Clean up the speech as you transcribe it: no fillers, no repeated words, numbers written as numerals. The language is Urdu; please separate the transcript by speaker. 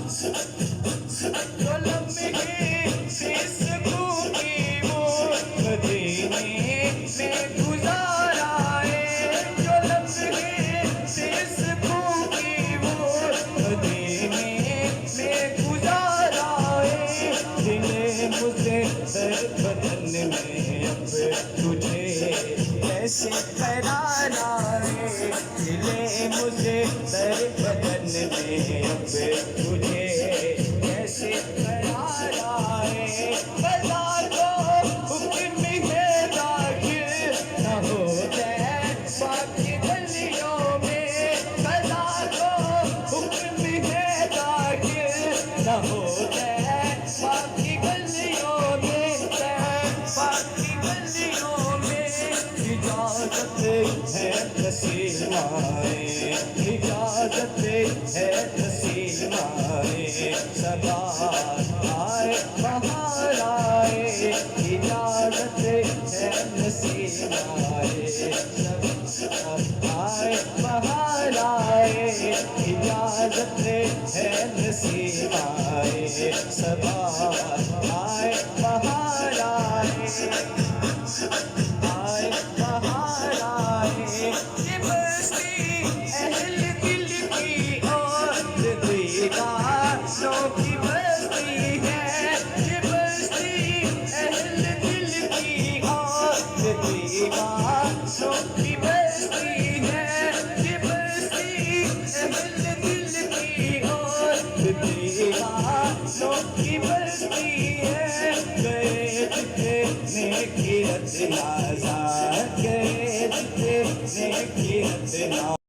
Speaker 1: جو لمحے سکون کی وہ مدینے میں گزارا ہے، جو لمحے سکون کی وہ مدینے میں گزارا ہے، دل مجھے در بدن میں اب تجھے کیسے ٹھہرانا ہے، دل مجھے در بدن میں اب تجھے کیسے ٹھہرانا ہے، بازار کو حکم ہے داخل نہ ہوتا ہے باقی گلیوں میں، بازار کو حکم ہے داخل نہ ہوتا ہے باقی گلیوں میں، باقی گلیوں میں اجازت ہے نصیب آئے، اجازت ہے نصیب آئے، سدا آئے